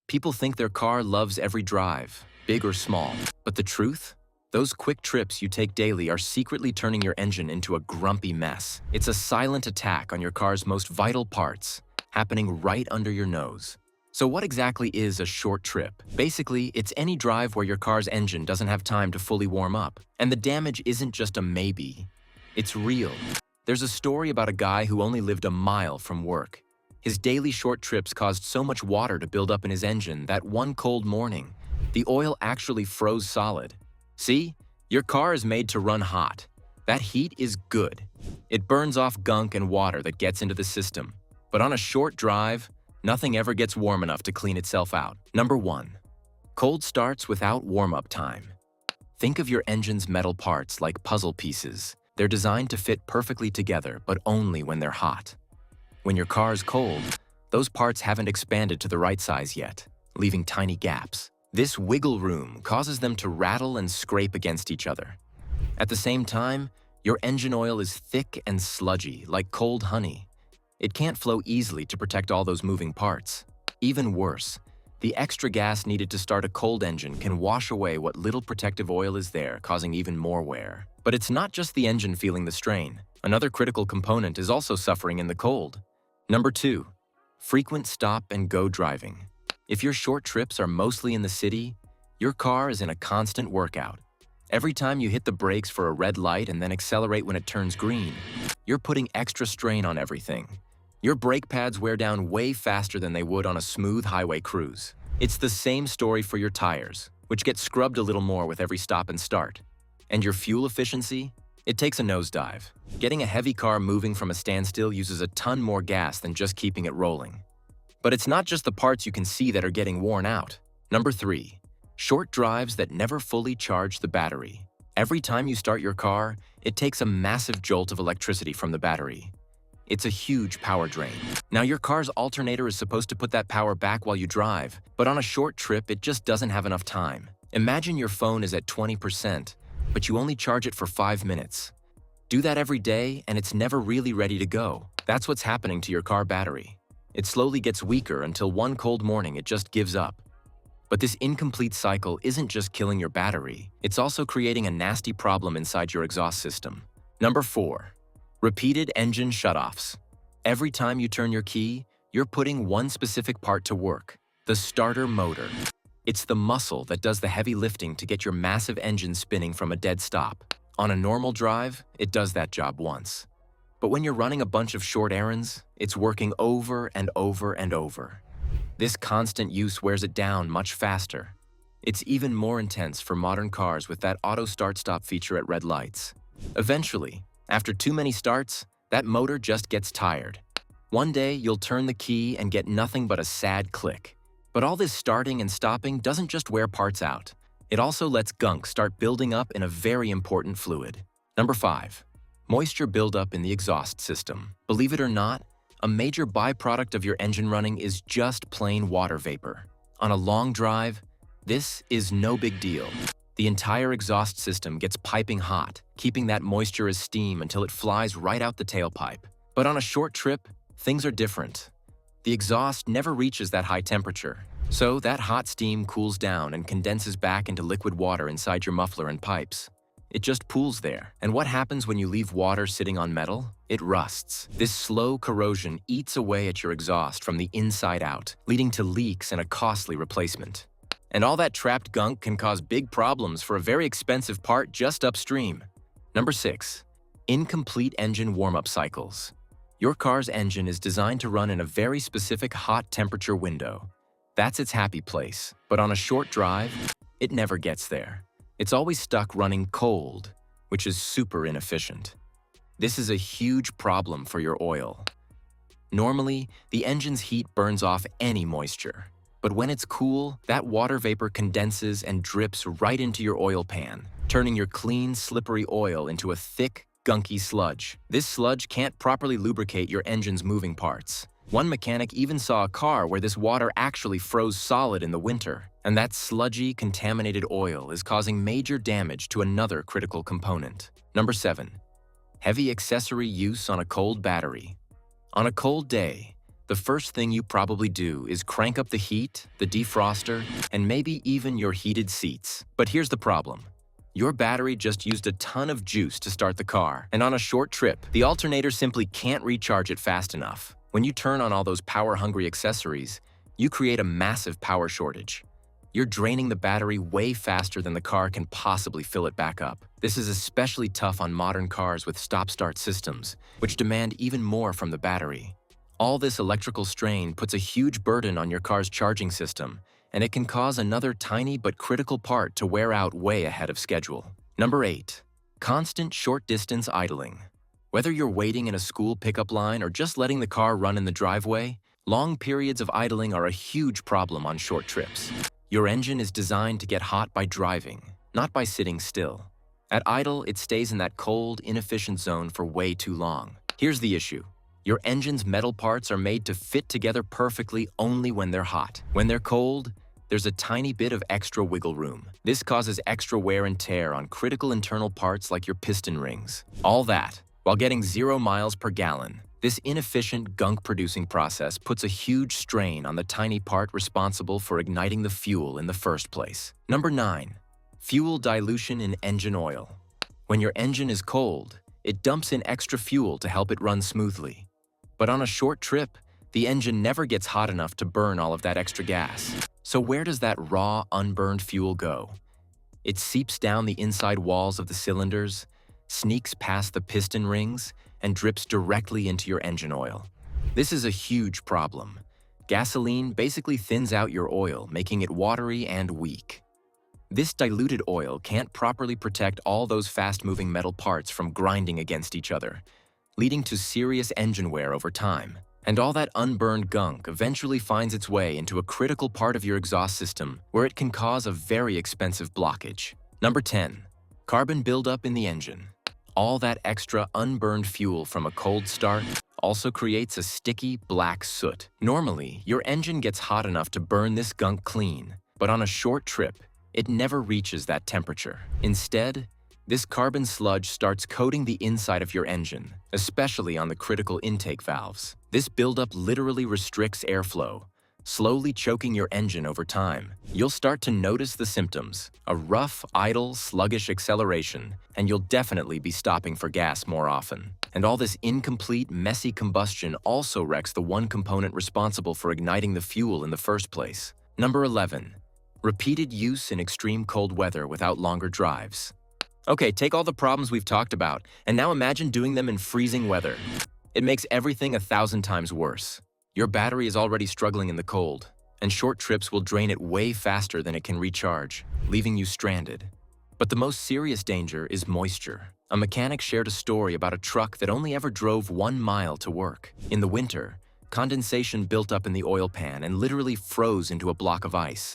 People think their car loves every drive, big or small. But the truth? Those quick trips you take daily are secretly turning your engine into a grumpy mess. It's a silent attack on your car's most vital parts, happening right under your nose. So what exactly is a short trip? Basically, it's any drive where your car's engine doesn't have time to fully warm up. And the damage isn't just a maybe. It's real. There's a story about a guy who only lived a mile from work. His daily short trips caused so much water to build up in his engine that one cold morning, the oil actually froze solid. See? Your car is made to run hot. That heat is good. It burns off gunk and water that gets into the system. But on a short drive, nothing ever gets warm enough to clean itself out. Number 1. Cold starts without warm-up time. Think of your engine's metal parts like puzzle pieces. They're designed to fit perfectly together, but only when they're hot. When your car is cold, those parts haven't expanded to the right size yet, leaving tiny gaps. This wiggle room causes them to rattle and scrape against each other. At the same time, your engine oil is thick and sludgy, like cold honey. It can't flow easily to protect all those moving parts. Even worse, the extra gas needed to start a cold engine can wash away what little protective oil is there, causing even more wear. But it's not just the engine feeling the strain. Another critical component is also suffering in the cold. Number 2. Frequent stop-and-go driving. If your short trips are mostly in the city, your car is in a constant workout. Every time you hit the brakes for a red light and then accelerate when it turns green, you're putting extra strain on everything. Your brake pads wear down way faster than they would on a smooth highway cruise. It's the same story for your tires, which get scrubbed a little more with every stop and start. And your fuel efficiency? It takes a nosedive. Getting a heavy car moving from a standstill uses a ton more gas than just keeping it rolling. But it's not just the parts you can see that are getting worn out. Number 3. Short drives that never fully charge the battery. Every time you start your car, it takes a massive jolt of electricity from the battery. It's a huge power drain. Now, your car's alternator is supposed to put that power back while you drive, but on a short trip, it just doesn't have enough time. Imagine your phone is at 20%, but you only charge it for 5 minutes. Do that every day, and it's never really ready to go. That's what's happening to your car battery. It slowly gets weaker until one cold morning it just gives up. But this incomplete cycle isn't just killing your battery, it's also creating a nasty problem inside your exhaust system. Number 4. Repeated engine shutoffs. Every time you turn your key, you're putting one specific part to work: the starter motor. It's the muscle that does the heavy lifting to get your massive engine spinning from a dead stop. On a normal drive, it does that job once. But when you're running a bunch of short errands, it's working over and over and over. This constant use wears it down much faster. It's even more intense for modern cars with that auto start-stop feature at red lights. Eventually, after too many starts, that motor just gets tired. One day, you'll turn the key and get nothing but a sad click. But all this starting and stopping doesn't just wear parts out. It also lets gunk start building up in a very important fluid. Number 5. Moisture buildup in the exhaust system. Believe it or not, a major byproduct of your engine running is just plain water vapor. On a long drive, this is no big deal. The entire exhaust system gets piping hot, keeping that moisture as steam until it flies right out the tailpipe. But on a short trip, things are different. The exhaust never reaches that high temperature, so that hot steam cools down and condenses back into liquid water inside your muffler and pipes. It just pools there. And what happens when you leave water sitting on metal? It rusts. This slow corrosion eats away at your exhaust from the inside out, leading to leaks and a costly replacement. And all that trapped gunk can cause big problems for a very expensive part just upstream. Number 6. Incomplete engine warm-up cycles. Your car's engine is designed to run in a very specific hot temperature window. That's its happy place. But on a short drive, it never gets there. It's always stuck running cold, which is super inefficient. This is a huge problem for your oil. Normally, the engine's heat burns off any moisture. But when it's cool, that water vapor condenses and drips right into your oil pan, turning your clean, slippery oil into a thick, gunky sludge. This sludge can't properly lubricate your engine's moving parts. One mechanic even saw a car where this water actually froze solid in the winter. And that sludgy, contaminated oil is causing major damage to another critical component. Number 7. Heavy accessory use on a cold battery. On a cold day, the first thing you probably do is crank up the heat, the defroster, and maybe even your heated seats. But here's the problem. Your battery just used a ton of juice to start the car, and on a short trip, the alternator simply can't recharge it fast enough. When you turn on all those power-hungry accessories, you create a massive power shortage. You're draining the battery way faster than the car can possibly fill it back up. This is especially tough on modern cars with stop-start systems, which demand even more from the battery. All this electrical strain puts a huge burden on your car's charging system, and it can cause another tiny but critical part to wear out way ahead of schedule. Number 8. Constant short-distance idling. Whether you're waiting in a school pickup line or just letting the car run in the driveway, long periods of idling are a huge problem on short trips. Your engine is designed to get hot by driving, not by sitting still. At idle, it stays in that cold, inefficient zone for way too long. Here's the issue. Your engine's metal parts are made to fit together perfectly only when they're hot. When they're cold, there's a tiny bit of extra wiggle room. This causes extra wear and tear on critical internal parts like your piston rings. All that, while getting 0 miles per gallon. This inefficient gunk-producing process puts a huge strain on the tiny part responsible for igniting the fuel in the first place. Number 9. Fuel dilution in engine oil. When your engine is cold, it dumps in extra fuel to help it run smoothly. But on a short trip, the engine never gets hot enough to burn all of that extra gas. So where does that raw, unburned fuel go? It seeps down the inside walls of the cylinders, sneaks past the piston rings, and drips directly into your engine oil. This is a huge problem. Gasoline basically thins out your oil, making it watery and weak. This diluted oil can't properly protect all those fast-moving metal parts from grinding against each other, leading to serious engine wear over time. And all that unburned gunk eventually finds its way into a critical part of your exhaust system where it can cause a very expensive blockage. Number 10. Carbon buildup in the engine. All that extra unburned fuel from a cold start also creates a sticky black soot. Normally, your engine gets hot enough to burn this gunk clean, but on a short trip, it never reaches that temperature. Instead, this carbon sludge starts coating the inside of your engine, especially on the critical intake valves. This buildup literally restricts airflow, slowly choking your engine over time. You'll start to notice the symptoms: a rough, idle, sluggish acceleration, and you'll definitely be stopping for gas more often. And all this incomplete, messy combustion also wrecks the one component responsible for igniting the fuel in the first place. Number 11. Repeated use in extreme cold weather without longer drives. Okay, take all the problems we've talked about, and now imagine doing them in freezing weather. It makes everything 1,000 times worse. Your battery is already struggling in the cold, and short trips will drain it way faster than it can recharge, leaving you stranded. But the most serious danger is moisture. A mechanic shared a story about a truck that only ever drove 1 mile to work. In the winter, condensation built up in the oil pan and literally froze into a block of ice.